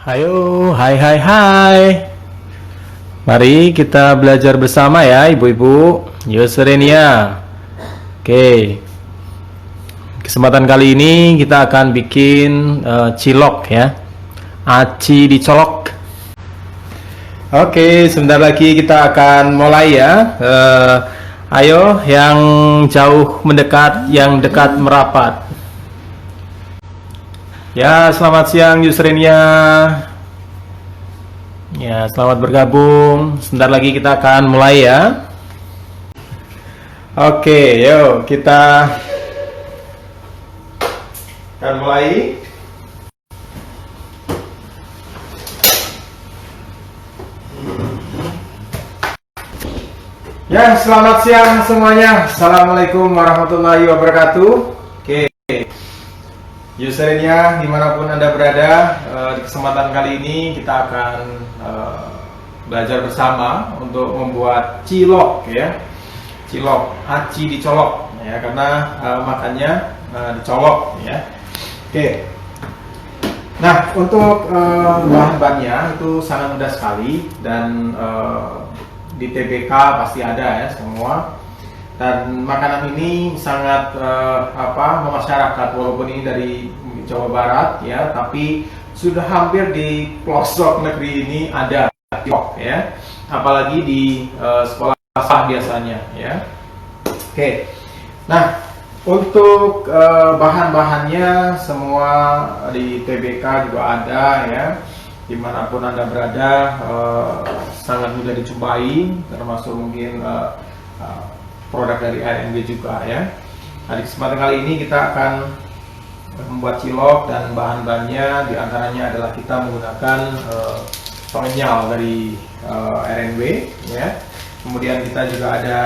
Ayo, hai hai hai. Mari kita belajar bersama ya, ibu-ibu. Yoserenia. Oke. Kesempatan kali ini kita akan bikin cilok ya. Aci dicolok. Oke, sebentar lagi kita akan mulai ya. Ayo, yang jauh mendekat, yang dekat merapat. Ya, selamat siang Yusrenia. Ya, selamat bergabung. Sebentar lagi kita akan mulai ya. Oke, yuk kita akan mulai. Ya, selamat siang semuanya. Assalamualaikum warahmatullahi wabarakatuh. Oke, usernya dimanapun Anda berada, di kesempatan kali ini kita akan belajar bersama untuk membuat cilok ya. Cilok, aci dicolok ya, karena makannya dicolok ya. Oke. Nah, untuk bahan-bahannya itu sangat mudah sekali dan di TBK pasti ada ya semua. Dan makanan ini sangat memasyarakat, walaupun ini dari Jawa Barat ya, tapi sudah hampir di pelosok negeri ini ada cilok ya, apalagi di sekolah biasanya ya. Oke, nah untuk bahan-bahannya semua di TBK juga ada ya, dimanapun Anda berada, sangat mudah dijumpai, termasuk mungkin produk dari RNB juga ya. Nah, di kesempatan kali ini kita akan membuat cilok dan bahan-bahannya diantaranya adalah kita menggunakan pengenyal dari RNB ya. Kemudian kita juga ada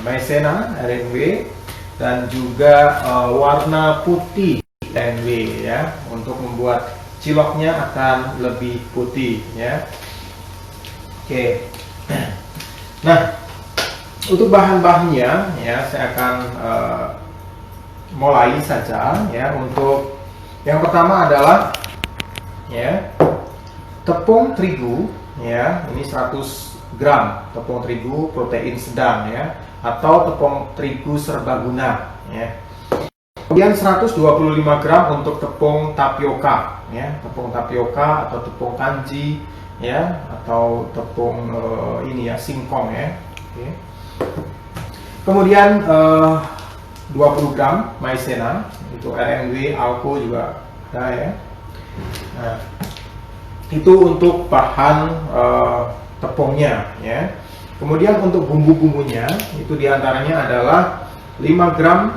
maizena RNB dan juga warna putih RNB ya, untuk membuat ciloknya akan lebih putih ya. Oke. Nah, untuk bahan-bahannya ya, saya akan mulai saja ya. Untuk yang pertama adalah ya, tepung terigu ya, ini 100 gram tepung terigu protein sedang ya, atau tepung terigu serbaguna ya. Kemudian 125 gram untuk tepung tapioka ya, tepung tapioka atau tepung kanji ya, atau tepung ini ya, singkong ya. Oke. Kemudian 20 gram maizena, itu RNB, Alko juga ada ya. Nah, itu untuk bahan tepungnya ya. Kemudian untuk bumbu-bumbunya itu diantaranya adalah 5 gram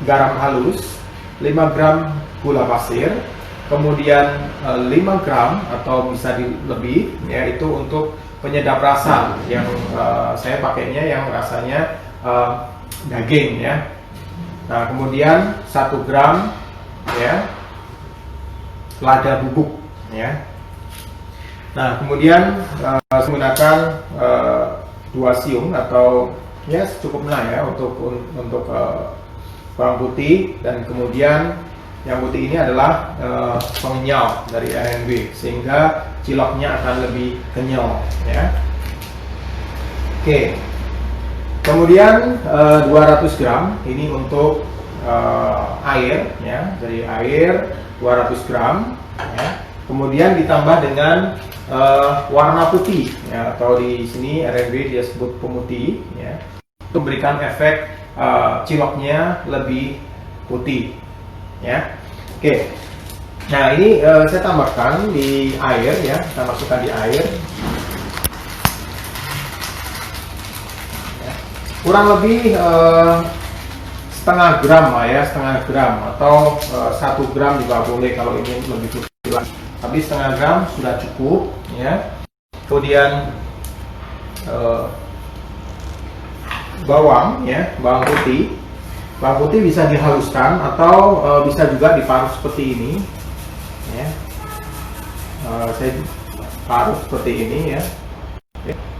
garam halus, 5 gram gula pasir, kemudian 5 gram atau bisa lebih ya, itu untuk penyedap rasa yang saya pakainya yang rasanya daging ya. Nah, kemudian 1 gram ya lada bubuk ya. Nah, kemudian menggunakan 2 siung atau ya secukupnya ya untuk bawang putih, dan kemudian yang putih ini adalah pengenyal dari RNB sehingga ciloknya akan lebih kenyal ya. Oke. Kemudian 200 gram ini untuk air ya, dari air 200 gram ya. Kemudian ditambah dengan warna putih ya, atau di sini RNB dia sebut pemutih ya, untuk memberikan efek ciloknya lebih putih ya. Oke. Nah, ini saya tambahkan di air ya, kita masukkan di air ya. Kurang lebih setengah gram lah ya, setengah gram atau 1 gram juga boleh kalau ingin lebih putih, tapi setengah gram sudah cukup ya. Kemudian bawang ya, bawang putih bisa dihaluskan atau bisa juga diparut seperti ini ya. Saya parut seperti ini ya,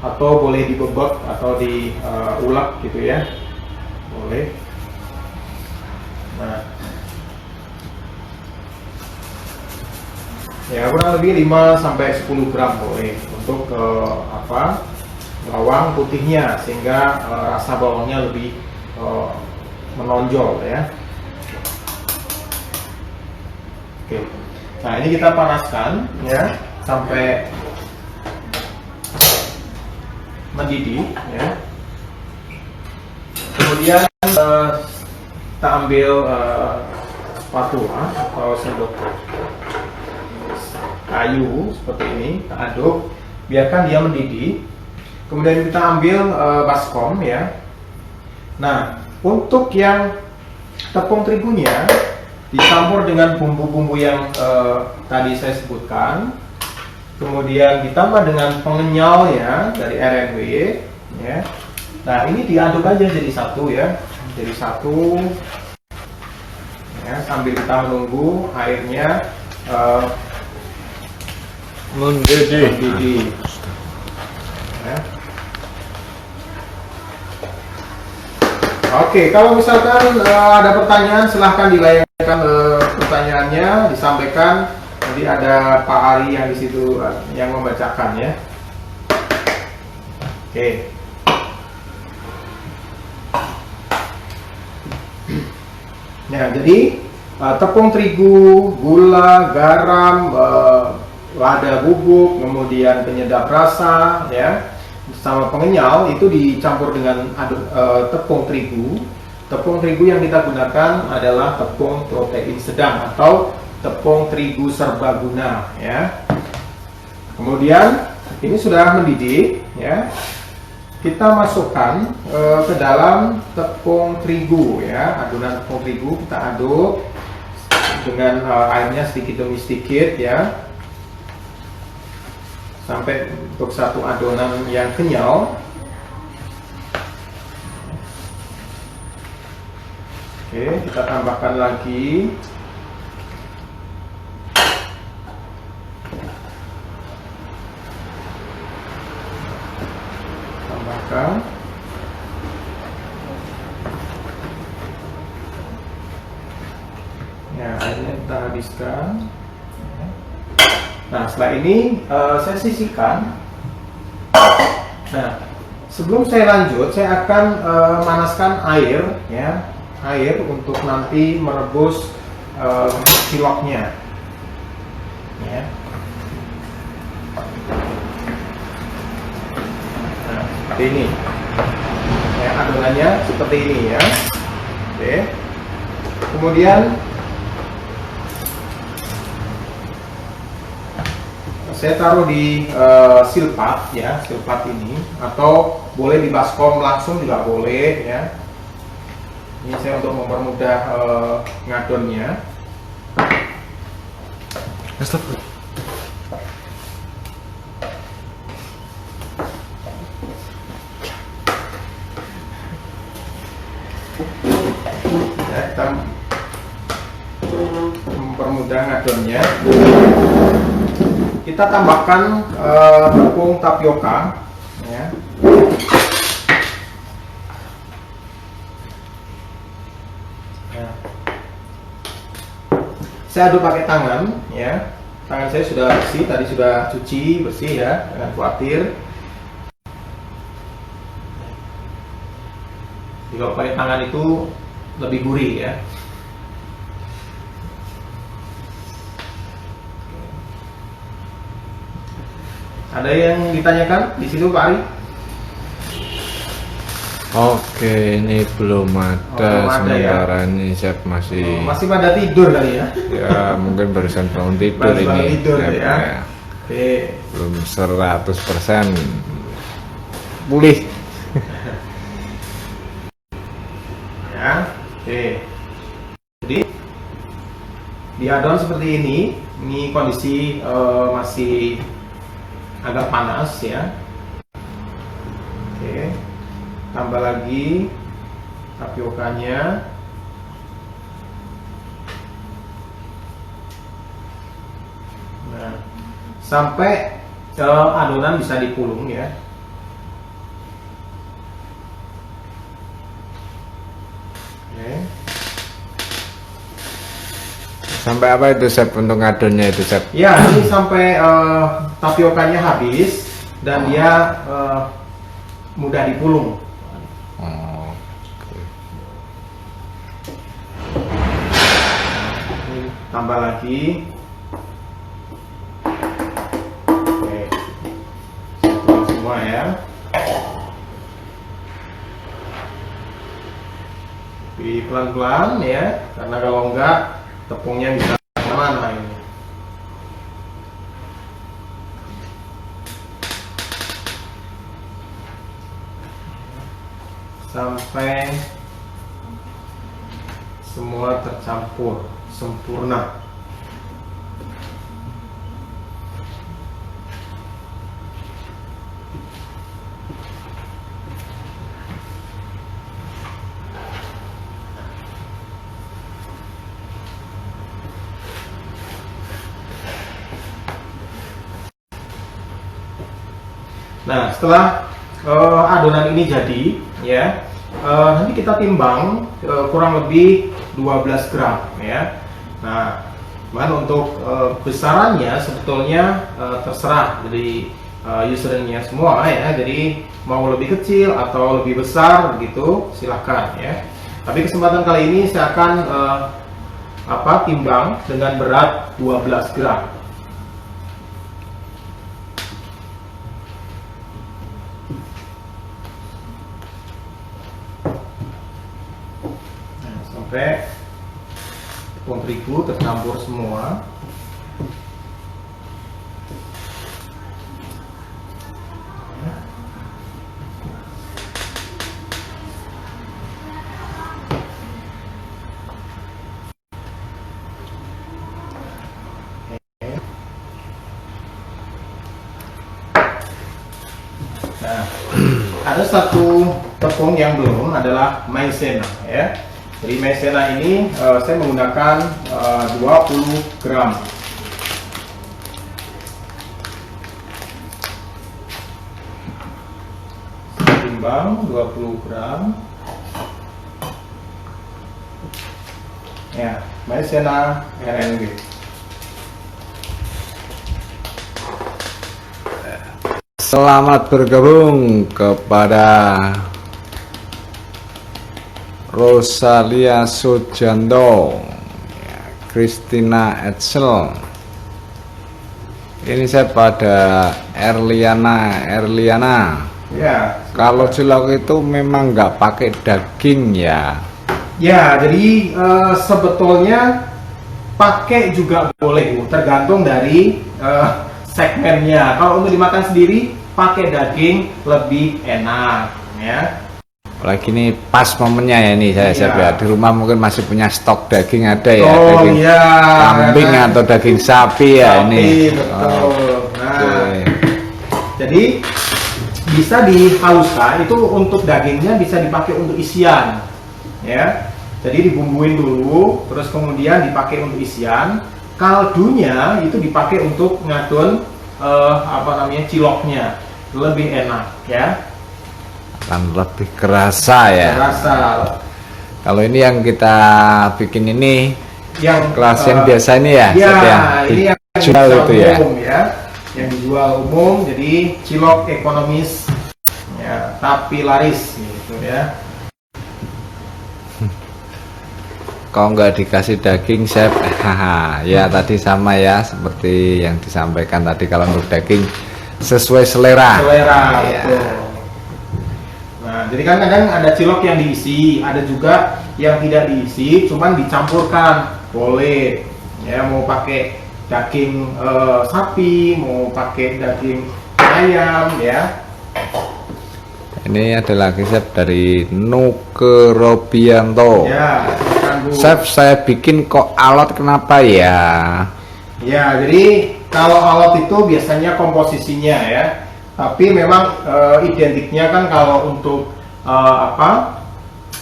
atau boleh dibebek atau diulek gitu ya, boleh. Nah, Ya, kurang lebih 5 sampai 10 gram boleh untuk bawang putihnya, sehingga rasa bawangnya lebih menonjol ya. Oke. Nah, ini kita panaskan ya sampai mendidih ya. Kemudian kita ambil spatula atau sendok kayu seperti ini, kita aduk, biarkan dia mendidih. Kemudian kita ambil baskom ya. Nah, untuk yang tepung terigunya dicampur dengan bumbu-bumbu yang tadi saya sebutkan. Kemudian ditambah dengan pengenyal ya dari RNW ya. Nah, ini diaduk aja jadi satu ya, jadi satu ya, sambil kita menunggu airnya mendidih ya. Oke, kalau misalkan ada pertanyaan, silahkan dilayangkan pertanyaannya, disampaikan. Nanti ada Pak Ari yang di situ yang membacakan ya. Oke. Nah, jadi tepung terigu, gula, garam, lada bubuk, kemudian penyedap rasa ya, sama pengenyal itu dicampur dengan tepung terigu. Tepung terigu yang kita gunakan adalah tepung protein sedang atau tepung terigu serbaguna ya. Kemudian ini sudah mendidih ya. Kita masukkan ke dalam tepung terigu ya, adonan tepung terigu kita aduk dengan airnya sedikit demi sedikit ya, sampai untuk satu adonan yang kenyal. Oke, kita tambahkan lagi ya, airnya kita habiskan. Nah, setelah ini saya sisihkan. Nah, sebelum saya lanjut, saya akan manaskan air ya, air untuk nanti merebus ciloknya ya. Seperti ini ya, adonannya seperti ini ya. Oke, kemudian saya taruh di silpat ya, silpat ini, atau boleh di baskom langsung juga boleh ya. Ini saya untuk mempermudah ngadonnya. Kita mempermudah ngadonnya. Kita tambahkan tepung tapioka ya. Nah, saya aduk pakai tangan ya. Tangan saya sudah bersih, tadi sudah cuci bersih ya, jangan khawatir. Jika pakai tangan itu lebih gurih ya. Ada yang ditanyakan di situ, Pak Ari? Oke, ini belum ada, sementara ya? Ini chef masih pada tidur kali ya? Ya, mungkin barusan bangun tidur ini. Tidur chef, ya. Oke. Belum 100% pulih. Ya, oke. Jadi diadon seperti ini kondisi masih agak panas ya. Oke, tambah lagi tapiokanya. Nah, sampai adonan bisa dipulung ya. Oke. Sampai apa itu Chef untuk ngadonnya itu Chef? Ya, ini sampai tapiokanya habis dan dia mudah dipulung. Oh, oke. Ini tambah lagi. Oke, tuang semua ya. Pelan-pelan ya, karena kalau enggak tepungnya bisa kemana ini. Sampai semua tercampur sempurna. Nah, setelah adonan ini jadi, ya, nanti kita timbang kurang lebih 12 gram, ya. Nah, untuk besarannya sebetulnya terserah dari usernya semua, ya. Jadi mau lebih kecil atau lebih besar, begitu, silahkan, ya. Tapi kesempatan kali ini saya akan timbang dengan berat 12 gram. Sampai tepung terigu tercampur semua. Nah, ada satu tepung yang belum adalah maizena, ya. Jadi maizena ini saya menggunakan 20 gram. Timbang 20 gram. Ya, maizena RNG. Selamat bergabung kepada Rosalia Sujanto, Christina Edsel. Ini saya pada Erliana. Ya. Kalau cilok itu memang nggak pakai daging ya? Ya, jadi sebetulnya pakai juga boleh, tergantung dari segmennya. Kalau untuk dimakan sendiri, pakai daging lebih enak, ya. Apalagi ini pas momennya ya nih saya Iya. di rumah mungkin masih punya stok daging ada ya, Oh, daging iya, kambing kan? atau daging sapi ya Sapi, ini. betul. Nah, oke. jadi bisa dihaluskan, itu untuk dagingnya bisa dipakai untuk isian, ya. Jadi dibumbuin dulu, terus kemudian dipakai untuk isian. Kaldunya itu dipakai untuk ngadon ciloknya, lebih enak, ya. Akan lebih kerasa ya. Rasa Kalau ini yang kita bikin ini yang kelas yang biasa ini ya, ya, Chef, ini yang dijual itu ya. umum, ya, yang dijual umum, jadi cilok ekonomis, ya, tapi laris, gitu ya. Kalau nggak dikasih daging, Chef, haha, ya tadi sama ya seperti yang disampaikan tadi, kalau untuk daging sesuai selera. Selera, Ya. betul. Nah, jadi kan kadang ada cilok yang diisi, ada juga yang tidak diisi, cuman dicampurkan, boleh. Ya, mau pakai daging sapi, mau pakai daging ayam, ya. Ini ada lagi Chef dari Nuke Robianto. Ya, silakan, Bu. Chef, saya bikin kok alot, kenapa ya? Ya, jadi kalau alot itu biasanya komposisinya, ya. Tapi memang identiknya kan kalau untuk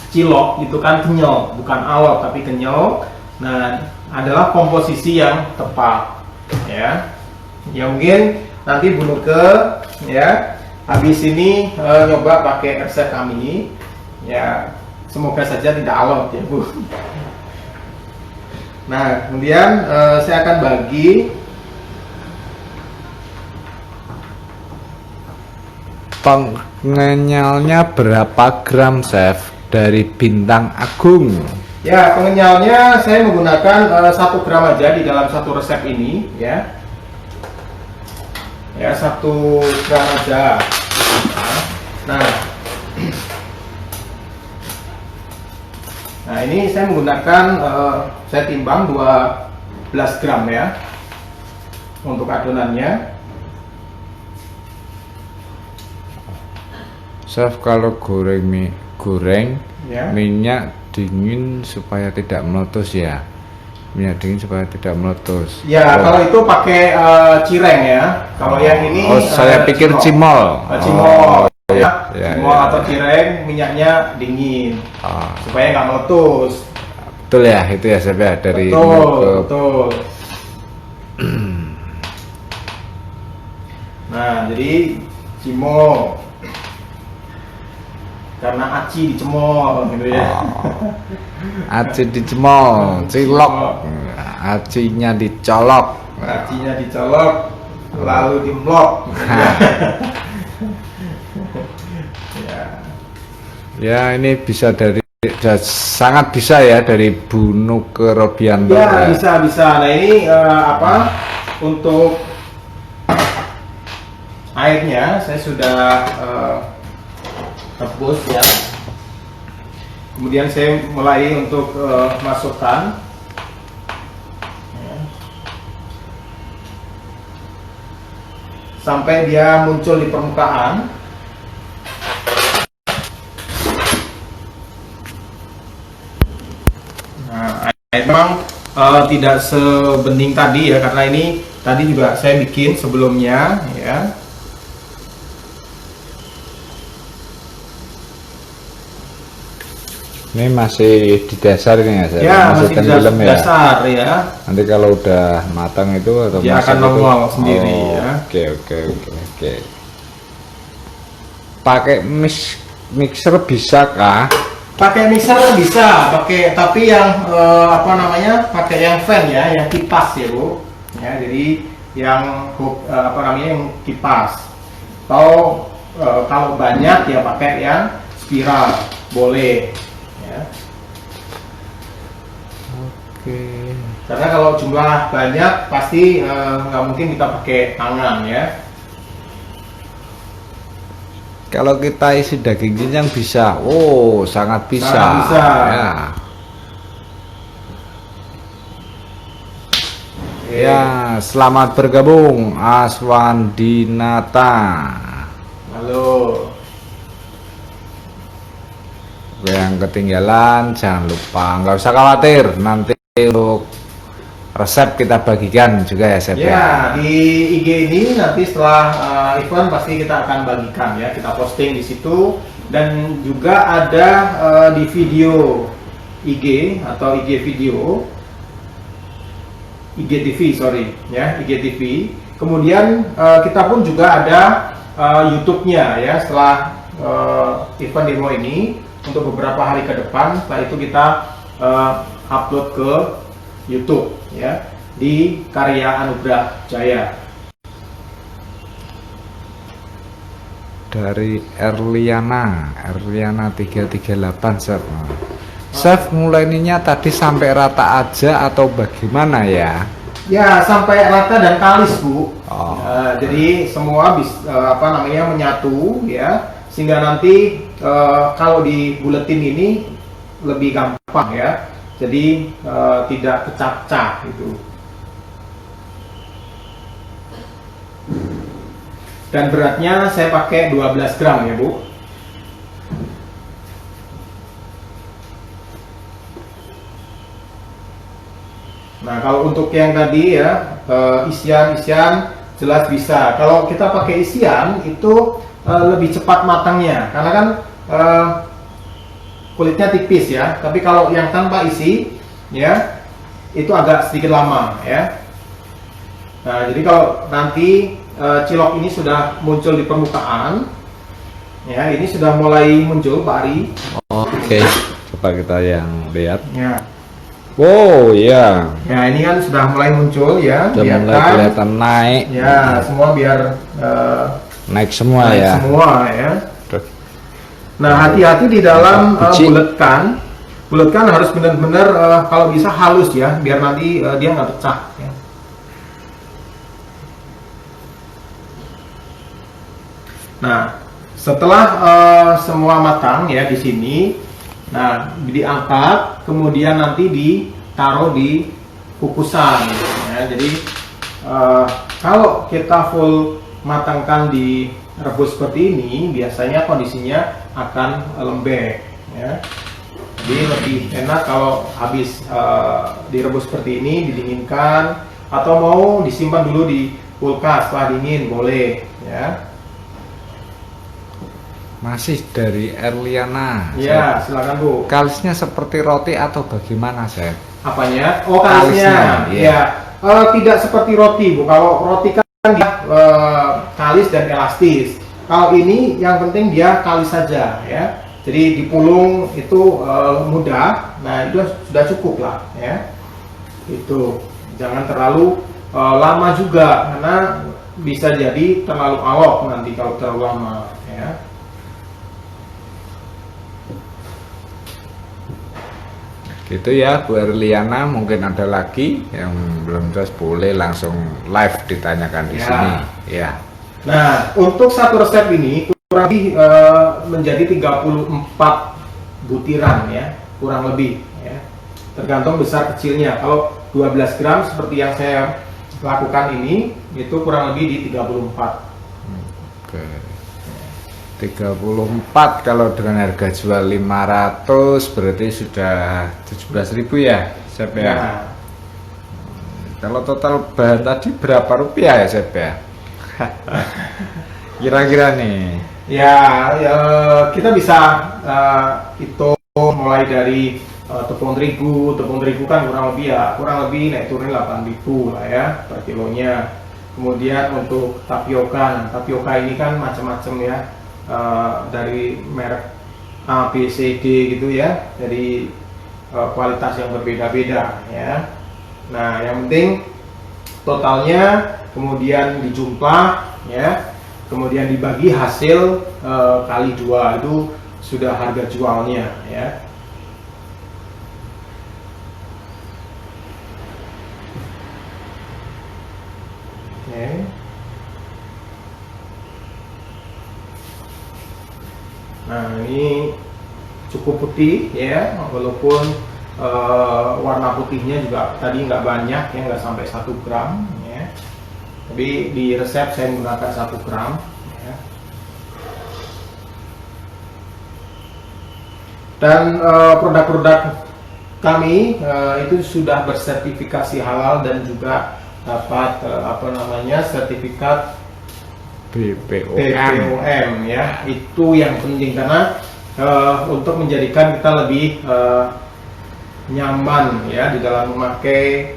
cilok itu kan kenyal, bukan alot tapi kenyal. Nah, adalah komposisi yang tepat, ya. Ya mungkin nanti Bu Nuke, ya, habis ini nyoba pakai resep kami, ya. Semoga saja tidak alot ya, Bu. Nah, kemudian saya akan bagi pengenyalnya berapa gram, chef, dari Bintang Agung? ya. Pengenyalnya saya menggunakan 1 gram aja di dalam satu resep ini ya. Ya, 1 gram aja. Nah, ini saya menggunakan saya timbang 12 gram ya untuk adonannya. Chef, kalau goreng Ya. minyak dingin supaya tidak meletus ya. Minyak dingin supaya tidak meletus. Ya, kalau itu pakai cireng ya. Kalau yang ini saya pikir cimol. Cimol ya, cimol atau cireng, minyaknya dingin supaya nggak meletus. Betul ya, itu ya chef ya, dari Betul. Nah, jadi cimol karena aci dicemol gitu ya. Aci dicemol, cilok, acinya dicolok. Acinya dicolok lalu dimlok. Ya, ini bisa sangat bisa ya, dari Bunu ke Robianto. Ya, bisa. Nah, ini untuk airnya saya sudah rebus ya. Kemudian saya mulai untuk masukkan ya, sampai dia muncul di permukaan. Nah, air memang tidak sebening tadi ya, karena ini tadi juga saya bikin sebelumnya ya. Ini masih di dasar ini ya, Ya, masih di tenggelam dasar ya. Nanti kalau udah matang itu atau Dia akan nongol sendiri ya. Oke. Pakai mixer bisa kah? Pakai mixer bisa, tapi yang pakai yang fan ya, yang kipas ya Bu. Ya, jadi yang yang kipas. Atau kalau banyak ya pakai yang spiral, boleh. Ya. Oke. Karena kalau jumlah banyak pasti nggak mungkin kita pakai tangan ya. Kalau kita isi daging cincang bisa, sangat bisa. Sangat bisa. Ya. Ya, selamat bergabung Aswandinata. Halo. Yang ketinggalan jangan lupa, nggak usah khawatir, nanti untuk resep kita bagikan juga ya chef Ya, di IG ini nanti setelah event pasti kita akan bagikan ya, kita posting di situ, dan juga ada di video IG atau IG video, IGTV IGTV. Kemudian kita pun juga ada YouTube-nya ya setelah event demo ini untuk beberapa hari ke depan. Setelah itu kita upload ke YouTube ya di Karya Anugrah Jaya. Dari Erliana 338 chef. Chef, mulainya tadi sampai rata aja atau bagaimana ya? Ya, sampai rata dan kalis Bu. Jadi semua menyatu ya, sehingga nanti kalau dibuletin ini lebih gampang ya. Jadi tidak pecah-pecah gitu. Dan beratnya saya pakai 12 gram ya Bu. Nah, kalau untuk yang tadi ya isian jelas bisa. Kalau kita pakai isian itu lebih cepat matangnya, karena kan kulitnya tipis ya. Tapi kalau yang tanpa isi ya itu agak sedikit lama ya. Nah, jadi kalau nanti cilok ini sudah muncul di permukaan ya, ini sudah mulai muncul Pak Ari. Oke, coba kita yang lihat Ya. Wow, ya. Ya ini kan sudah mulai muncul ya, Sudah mulai kelihatan naik. Ya semua biar Naik semua naik ya. semua ya. Tuh. Nah hati-hati di dalam Biji. bulatkan harus benar-benar kalau bisa halus ya, biar nanti dia nggak pecah. Ya. Nah setelah semua matang ya di sini, nah diangkat, kemudian nanti ditaruh di kukusan. Ya. Jadi kalau kita full matangkan di rebus seperti ini, biasanya kondisinya akan lembek. Ya. Jadi lebih enak kalau habis direbus seperti ini, didinginkan, atau mau disimpan dulu di kulkas setelah dingin boleh. Ya. Masih dari Erliana. Ya, silakan Bu. Kalisnya seperti roti atau bagaimana, Chef? Apanya? Oh, Kalisnya, kalisnya. iya. Ya, tidak seperti roti, Bu. Kalau roti kan dia kalis dan elastis. Kalau ini yang penting dia kalis saja, ya. Jadi dipulung itu mudah. Nah, itu sudah cukup lah, ya. Itu jangan terlalu lama juga, karena bisa jadi terlalu alot nanti kalau terlalu lama, ya. Gitu ya Bu Erliana, mungkin ada lagi yang belum jelas boleh langsung live ditanyakan di Ya. sini ya. Nah, untuk satu resep ini kurang lebih menjadi 34 butiran ya, kurang lebih ya. Tergantung besar kecilnya. Kalau 12 gram seperti yang saya lakukan ini, itu kurang lebih di 34. Oke. 34 kalau dengan harga jual 500 berarti sudah 17.000 ya, Chef ya. Nah, Kalau total bahan tadi berapa rupiah ya, Chef ya? Kira-kira nih. ya, kita bisa hitung mulai dari tepung terigu kan kurang lebih naik turun 8.000 lah ya per kilonya. Kemudian untuk tapioka, tapioka ini kan macam-macam ya, dari merek A, B, C, D gitu ya, dari kualitas yang berbeda-beda ya. Nah yang penting totalnya kemudian dijumlah ya, kemudian dibagi hasil kali 2, itu sudah harga jualnya ya. Oke. Nah ini cukup putih ya, walaupun warna putihnya juga tadi nggak banyak ya, nggak sampai 1 gram ya. Tapi di resep saya menggunakan 1 gram ya. Dan produk-produk kami itu sudah bersertifikasi halal dan juga dapat sertifikat BPOM ya. Itu yang penting karena untuk menjadikan kita lebih nyaman ya di dalam memakai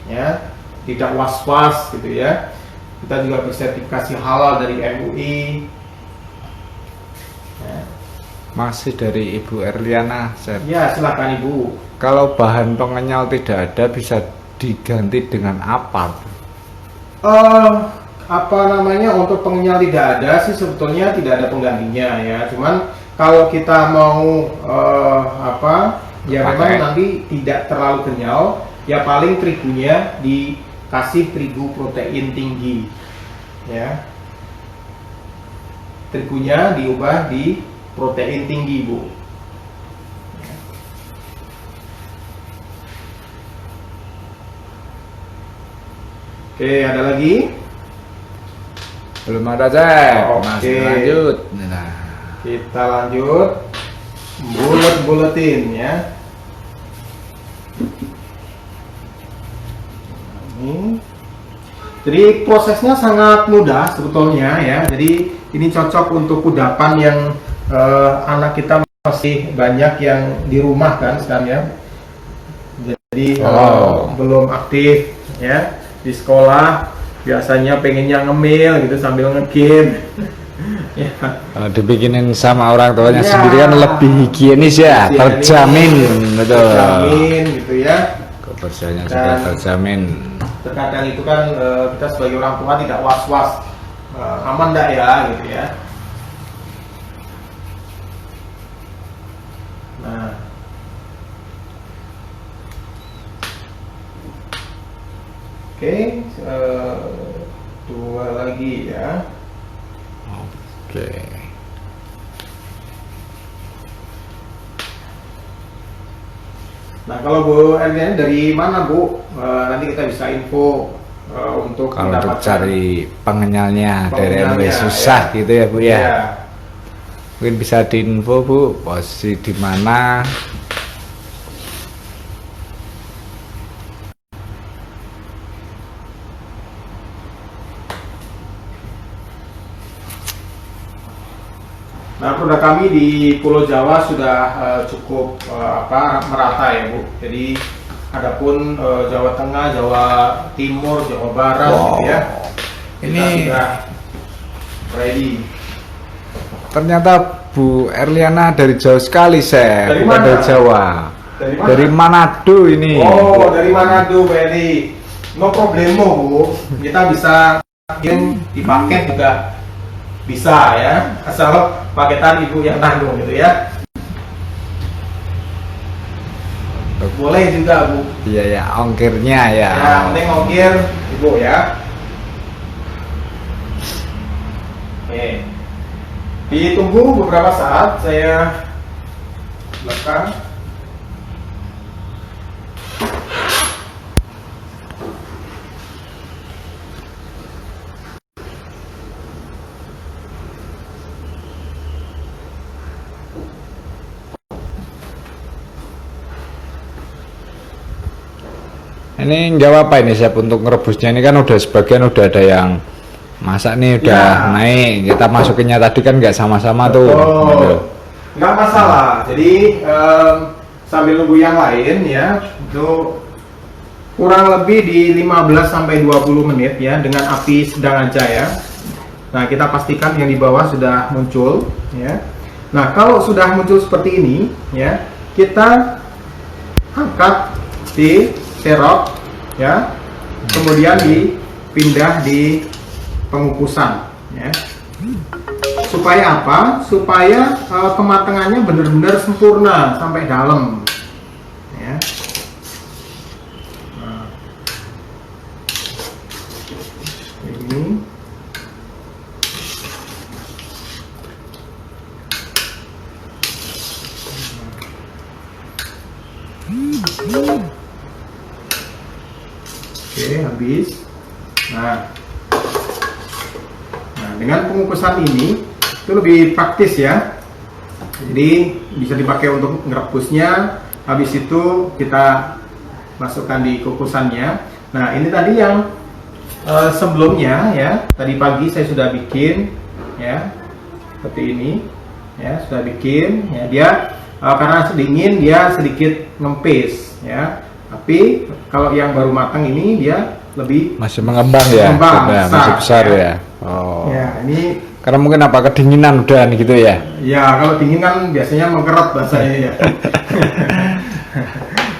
ya, tidak was-was gitu ya. Kita juga bersertifikasi halal dari MUI ya. Masih dari Ibu Erliana, Chef. Ya silakan Ibu. Kalau bahan pengenyal tidak ada, bisa diganti dengan apa? Apa namanya, untuk pengenyal tidak ada sih, sebetulnya tidak ada penggantinya ya. Cuman kalau kita mau ya memang nanti tidak terlalu kenyal, ya paling terigunya dikasih terigu protein tinggi ya. Terigunya diubah di protein tinggi Bu. Oke, ada lagi? Belum ada, Chef. Oke. Masih lanjut. Nah. Kita lanjut bulet-buletin ya. Ini. Jadi prosesnya sangat mudah sebetulnya ya. Jadi ini cocok untuk kudapan yang anak kita masih banyak yang di rumah kan sekarang ya. Jadi belum aktif ya di sekolah, biasanya pengennya ngemil gitu sambil ngegame. Ya. Dibikinin sama orang tuanya Ya. sendiri kan lebih higienis ya, terjamin, betul. Terjamin gitu ya. kebersihannya juga Dan terjamin. terkadang itu kan kita sebagai orang tua tidak was-was, aman enggak ya gitu ya. Nah, oke, dua lagi ya. Oke. Nah, kalau Bu Erliana dari mana Bu? Nanti kita bisa info untuk Kalau untuk mendapatkan cari pengenyalnya dari RW pengenyalnya, susah ya. gitu ya Bu ya. Iya. Mungkin bisa diinfo Bu posisi di mana. Nah, produk kami di Pulau Jawa sudah cukup merata ya Bu. Jadi adapun Jawa Tengah, Jawa Timur, Jawa Barat gitu ya. Kita Ini sudah ready. ternyata Bu Erliana dari jauh sekali, Chef. Dari Bukan mana? dari Jawa. Dari mana? Dari Manado ini. Oh, dari Manado, Beri. No problemo Bu. Kita bisa kirim di paket juga bisa ya. Asal paketan Ibu yang tanggung gitu ya. Boleh juga Bu. Iya ya, ongkirnya ya. Ya, penting ongkir Ibu ya. Oke. Ditunggu beberapa saat, saya belakang. Ini jawab apa ini Chef untuk ngerebusnya? Ini kan udah sebagian udah ada yang masak nih, udah Ya. naik. Kita masukinnya tadi kan nggak sama-sama tuh. Gitu. Oh, nggak masalah. Jadi sambil nunggu yang lain ya, itu kurang lebih di 15 sampai 20 menit ya dengan api sedang aja ya. Nah, kita pastikan yang di bawah sudah muncul ya. Nah, kalau sudah muncul seperti ini ya, kita angkat di serok ya. Kemudian dipindah di pengukusan ya. Supaya apa? Supaya kematangannya benar-benar sempurna sampai dalam ya. Nah, ini oke, habis. Nah, dengan pengukusan ini itu lebih praktis ya. Jadi bisa dipakai untuk ngerebusnya. Habis itu kita masukkan di kukusannya. Nah, ini tadi yang sebelumnya ya. Tadi pagi saya sudah bikin ya. Seperti ini ya, sudah bikin ya. Dia karena dingin dia sedikit ngempes ya. Tapi kalau yang baru matang ini dia lebih Masih mengembang ya? Mengembang, Sudah, besar, masih besar ya. ya. Oh. ya ini. Karena mungkin apa kedinginan udah nih gitu ya. Ya, kalau dingin kan biasanya mengkerut bahasanya ya.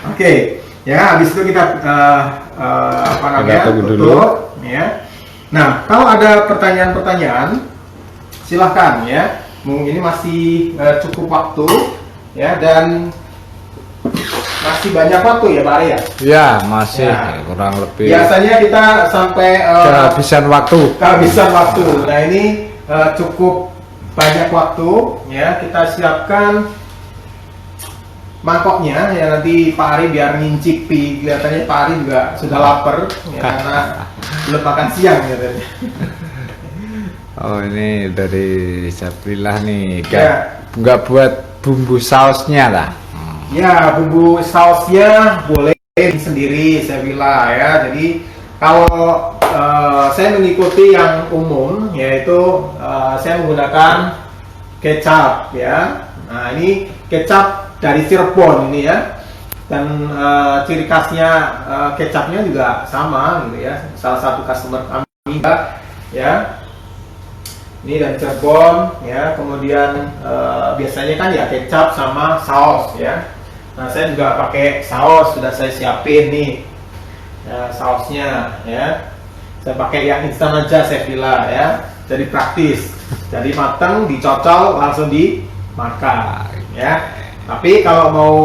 Oke, ya habis itu kita tunggu dulu. tutup ya. Nah, kalau ada pertanyaan-pertanyaan silahkan ya. Mungkin ini masih cukup waktu ya, dan masih banyak waktu ya Pak Arya. Ya, masih Ya. kurang lebih Biasanya kita sampai kehabisan waktu. kehabisan waktu. Nah, ini cukup banyak waktu ya. Kita siapkan mangkoknya ya, nanti Pak Ari biar ngincipi. Kelihatannya Pak Ari juga sudah lapar ya, karena belum makan siang ya tadi. Oh, ini dari Sabrilah nih. Ya. Nggak buat bumbu sausnya lah. Ya, bumbu sausnya boleh sendiri saya bilang ya. Jadi kalau saya mengikuti yang umum, yaitu saya menggunakan kecap ya. Nah, ini kecap dari Cirebon ini ya. Dan ciri khasnya kecapnya juga sama gitu ya. Salah satu customer kami ya. Ini dari Cirebon ya. Kemudian biasanya kan ya kecap sama saus ya. Nah, saya juga pakai saus, sudah saya siapin nih sausnya ya. Saya pakai yang instan aja, saya pilih ya, jadi praktis, jadi matang, dicocol langsung dimakan ya. Tapi kalau mau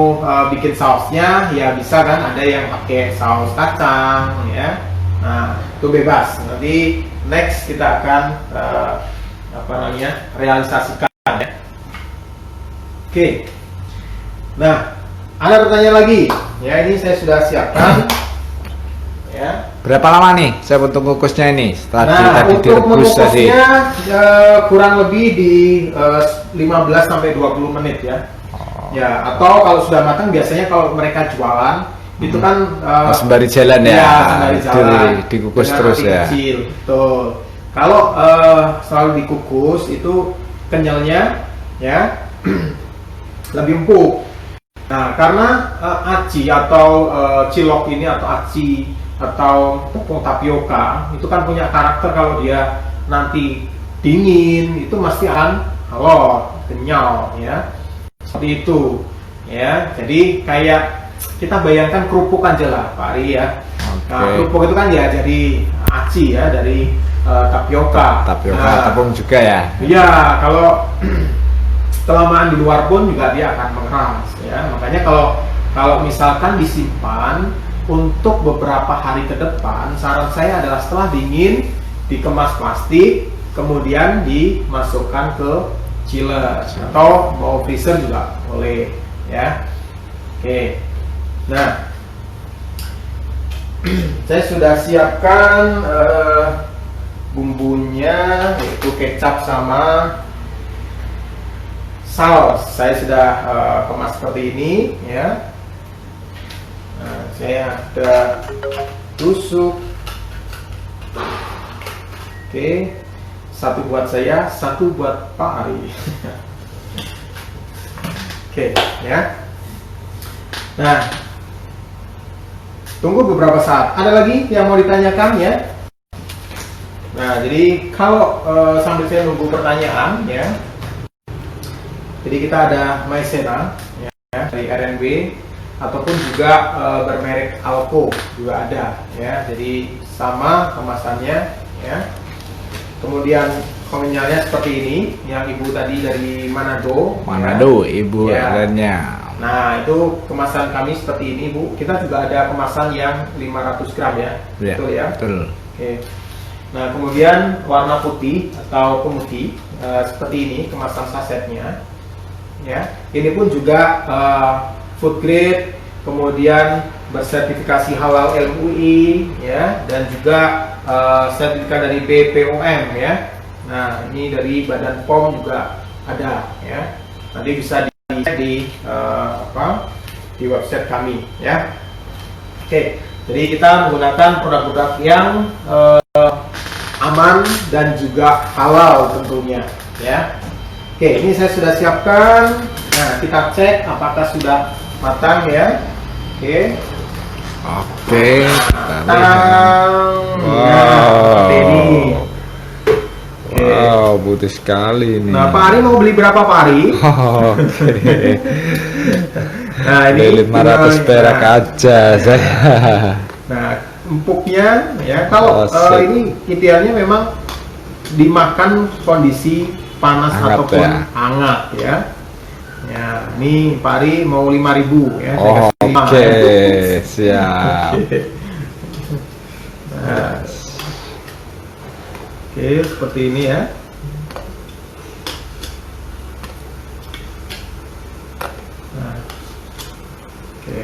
bikin sausnya ya bisa kan, ada yang pakai saus kacang ya. Nah, itu bebas. Nanti next kita akan realisasikan ya. Oke. Nah, ada pertanyaan lagi ya, ini saya sudah siapkan ya. Berapa lama nih saya untuk ngukusnya ini? Tadi Untuk direbus tadi. mengukusnya kurang lebih di 15 sampai 20 menit ya. Ya, atau kalau sudah matang biasanya kalau mereka jualan itu kan sembari jalan ya, sembari jalan, dikukus dengan terus api ya. kecil. Betul. Kalau selalu dikukus itu kenyalnya ya lebih empuk. Nah, karena aci atau cilok ini atau aci atau tepung tapioka itu kan punya karakter, kalau dia nanti dingin itu mesti akan alot, kenyal ya. Seperti itu ya. Jadi kayak kita bayangkan kerupuk aja lah Pak Ari ya. Nah, kerupuk itu kan ya jadi aci ya dari tapioka. Tepung juga ya. Iya, kalau kelamaan di luar pun juga dia akan mengeras ya. Makanya kalau misalkan disimpan untuk beberapa hari ke depan, saran saya adalah setelah dingin dikemas plastik, kemudian dimasukkan ke chiller atau mau freezer juga boleh ya. Oke. Nah, saya sudah siapkan bumbunya, yaitu kecap sama saus. Saya sudah kemas seperti ini ya. Nah, saya ada tusuk. Oke, satu buat saya, satu buat Pak Ari. Oke ya. Nah, tunggu beberapa saat. Ada lagi yang mau ditanyakan ya? Nah, jadi kalau sambil saya nunggu pertanyaan ya, jadi kita ada maizena ya, dari RNB ataupun juga bermerek Alco juga ada ya. Jadi sama kemasannya ya. Kemudian komentarnya seperti ini, yang ibu tadi dari Manado ya. Ibu Ya. adanya. Nah, itu kemasan kami seperti ini Bu. Kita juga ada kemasan yang 500 gram ya, Ya, betul ya? betul. Oke. Nah, kemudian warna putih atau pemutih seperti ini kemasan sasetnya ya. Ini pun juga food grade, kemudian bersertifikasi halal MUI ya, dan juga sertifikat dari BPOM ya. Nah, ini dari Badan POM juga ada ya. Nanti bisa dicek di di website kami ya. Oke, jadi kita menggunakan produk-produk yang aman dan juga halal tentunya ya. Oke, ini saya sudah siapkan. Nah, kita cek apakah sudah matang ya. Oke. Wow. Ini. Wow, putih sekali ini. Nah, Pak Ari mau beli berapa Pak Ari? Oke. Nah, ini 500 perak aja saya. Nah, empuknya ya, kalau Asik. ini idealnya memang dimakan kondisi panas Hangat ataupun ya. hangat ya. Ya, ini Pak Ari mau 5.000 ya. Saya kasih 5, Oke, ya. siap. Nah, oke, seperti ini ya. Nah, oke.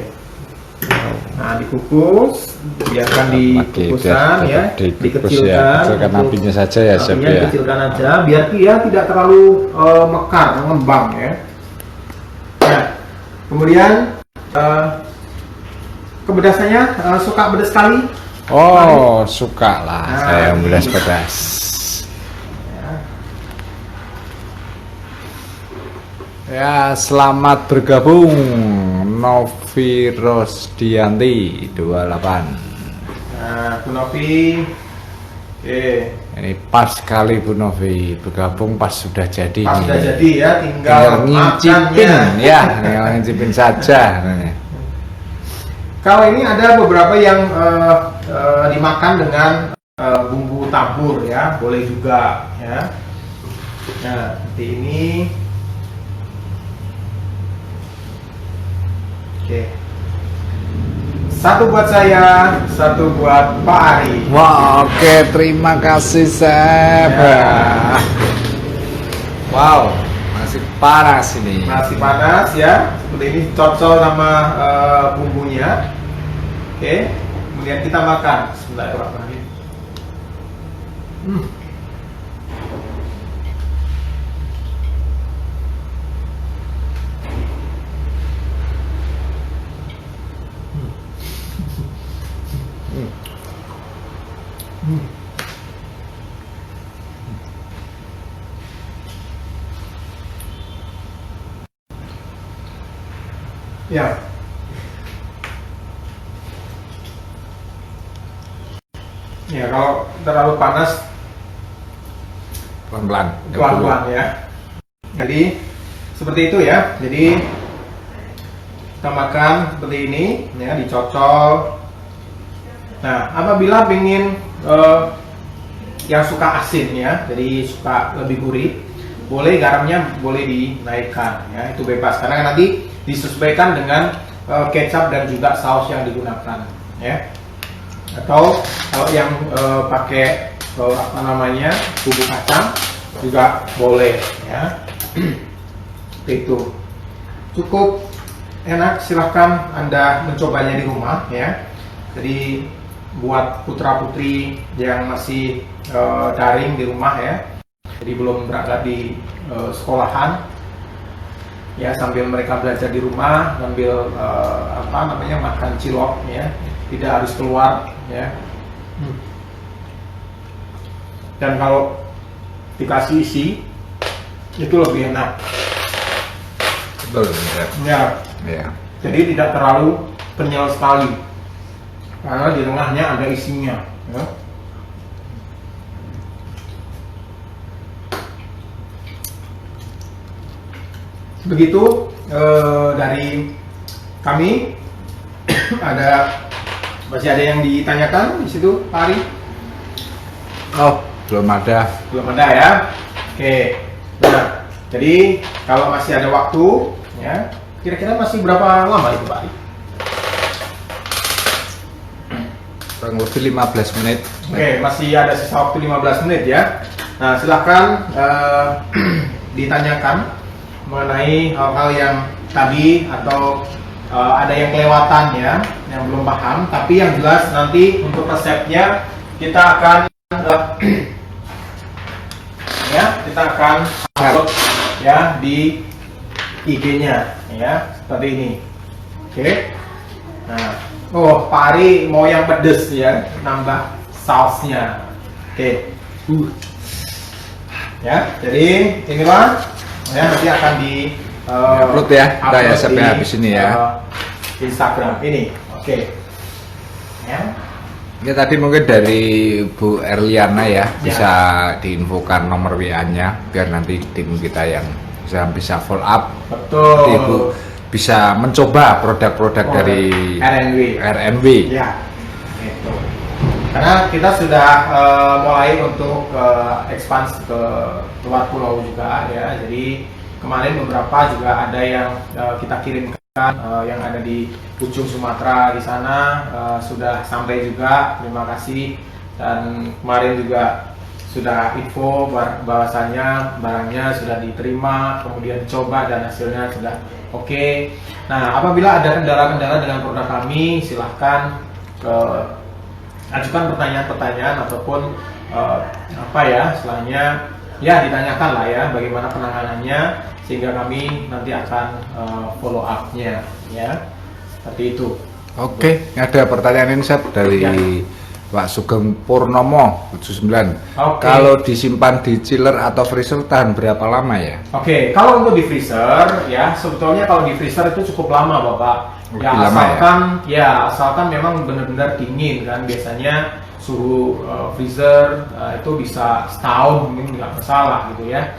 Nah, dikukus, biarkan dikukusan ya, dikecilkan apinya saja ya, Chef apinya ya. dikecilkan aja, biar dia tidak terlalu mekar, mengembang ya. Nah, kemudian kepedasannya suka pedas sekali. Oh, suka lah Nah, saya yang ini. pedas-pedas. Ya, selamat bergabung Novi Rosdianti 28. Nah, Bu Novi, oke. Ini pas sekali Bu Novi bergabung pas sudah jadi. Pas nih. sudah jadi ya, tinggal Tinggal ngincipin makannya. ya, tinggal ngincipin saja. Kalau ini ada beberapa yang dimakan dengan bumbu tabur ya, boleh juga ya. Nah, seperti ini. Oke. Satu buat saya, satu buat Pak Ari. Wah, oke, terima kasih Chef. Ya. Wow, masih panas ini. Masih panas ya, seperti ini cocol sama bumbunya. Oke, kemudian kita makan. Bismillahirrahmanirrahim. Ya. Ya, kalau terlalu panas Pelan-pelan. pelan-pelan ya. Jadi seperti itu ya. Jadi kita makan seperti ini ya, dicocol. Nah, apabila ingin yang suka asin ya, jadi suka lebih gurih, boleh garamnya boleh dinaikkan ya, itu bebas karena nanti disesuaikan dengan kecap dan juga saus yang digunakan ya. Atau kalau yang pakai apa namanya bumbu kacang juga boleh ya. Itu cukup enak, silahkan Anda mencobanya di rumah ya. Jadi buat putra putri yang masih daring di rumah ya, jadi belum berangkat di sekolahan ya, sambil mereka belajar di rumah sambil apa namanya makan cilok ya, tidak harus keluar ya. Dan kalau dikasih isi itu lebih enak. Betul, Chef. Ya, Ya. jadi tidak terlalu kenyal sekali karena di tengahnya ada isinya ya. Begitu dari kami. Masih ada yang ditanyakan di situ, Pak Ari? Oh, belum ada. Belum ada ya. Oke. Nah, jadi kalau masih ada waktu ya, kira-kira masih berapa lama itu, Pak Ari? Kurang lebih 15 menit. Oke, masih ada sisa waktu 15 menit ya. Nah, silahkan ditanyakan mengenai hal-hal yang tadi atau ada yang kelewatan ya, yang belum paham. Tapi yang jelas nanti untuk resepnya kita akan ya, kita akan upload ya di IG-nya ya, seperti ini. Oke. Nah, oh, Pak Ari mau yang pedes ya, nambah sausnya. Oke. Ya, jadi inilah ya, nanti akan di upload ya, kita ya sampai habis ini ya. Instagram ini. Oke. Ya. Ya tadi mungkin dari Bu Erliana ya, bisa diinfokan nomor WA-nya biar nanti tim kita yang bisa follow up. Betul. Nanti Ibu bisa mencoba produk-produk dari RNW. Ya. Gitu. Karena kita sudah mulai untuk ekspansi ke luar pulau juga ya. Jadi kemarin beberapa juga ada yang kita kirimkan yang ada di ujung Sumatera di sana, sudah sampai juga. Terima kasih. Dan kemarin juga sudah info bahwasanya barangnya sudah diterima, kemudian dicoba dan hasilnya sudah oke. Nah, apabila ada kendala-kendala dengan produk kami, silahkan ajukan pertanyaan-pertanyaan ataupun apa ya, istilahnya ya ditanyakan lah ya bagaimana penanganannya, sehingga kami nanti akan follow up-nya ya, seperti itu. Oke, ada pertanyaan ini Chef dari Ya. Pak Sugeng Purnomo 79. Oke. Kalau disimpan di chiller atau freezer tahan berapa lama ya? Oke, kalau untuk di freezer ya sebetulnya kalau di freezer itu cukup lama Bapak. Ya Lebih lama asalkan asalkan memang benar-benar dingin kan, biasanya suhu freezer itu bisa setahun mungkin nggak masalah gitu ya.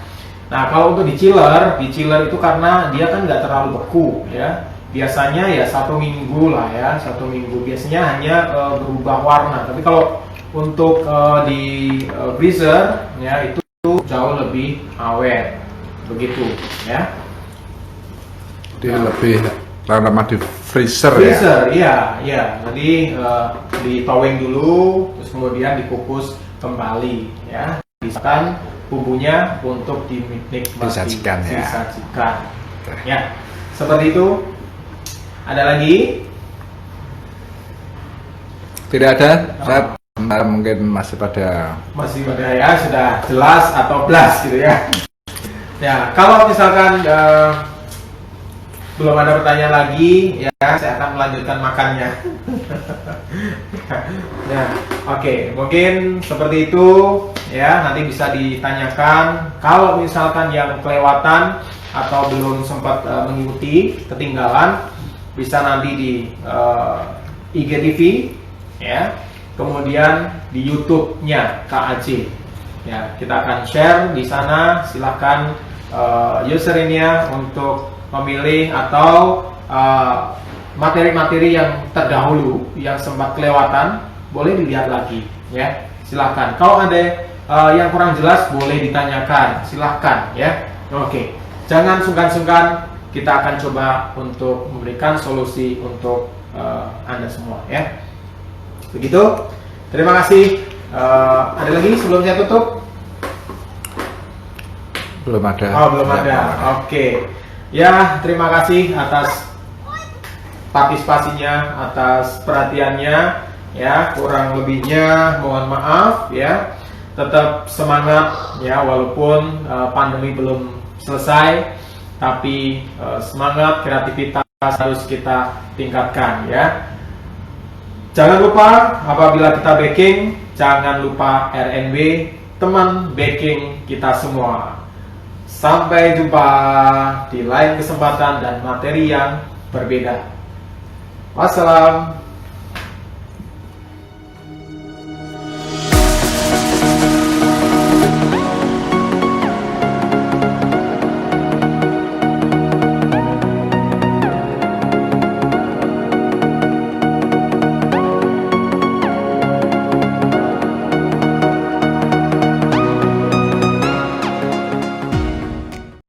Nah kalau untuk di chiller itu karena dia kan nggak terlalu beku ya. Biasanya ya 1 minggu lah ya, 1 minggu biasanya hanya berubah warna. Tapi kalau untuk di freezer ya itu jauh lebih awet begitu ya. Dia lebih lama di freezer ya. Freezer iya. Nanti ditowing dulu terus kemudian dikukus kembali ya. Disajikan bumbunya untuk dinikmati. Disajikan ya. Disajikan. Ya. Seperti itu. Ada lagi? Tidak ada. Saya mungkin masih pada Ya, sudah jelas atau blas gitu ya. Ya, kalau misalkan belum ada pertanyaan lagi, ya saya akan melanjutkan makannya. Ya, oke, mungkin seperti itu ya. Nanti bisa ditanyakan. Kalau misalkan yang kelewatan atau belum sempat mengikuti, ketinggalan, bisa nanti di IGTV ya, kemudian di YouTube-nya KAJ ya, kita akan share di sana. Silahkan username untuk memilih atau materi-materi yang terdahulu yang sempat kelewatan boleh dilihat lagi ya, silahkan. Kalau ada yang kurang jelas boleh ditanyakan, silahkan ya. Oke, jangan sungkan-sungkan, kita akan coba untuk memberikan solusi untuk Anda semua ya. Begitu. Terima kasih. Ada lagi sebelum saya tutup? belum ada. Oh, belum ada. Oke. Ya, terima kasih atas partisipasinya, atas perhatiannya ya. Kurang lebihnya mohon maaf ya. Tetap semangat ya, walaupun pandemi belum selesai, tapi semangat, kreativitas harus kita tingkatkan ya. Jangan lupa apabila kita baking, jangan lupa RNB, teman baking kita semua. Sampai jumpa di lain kesempatan dan materi yang berbeda. Wassalam.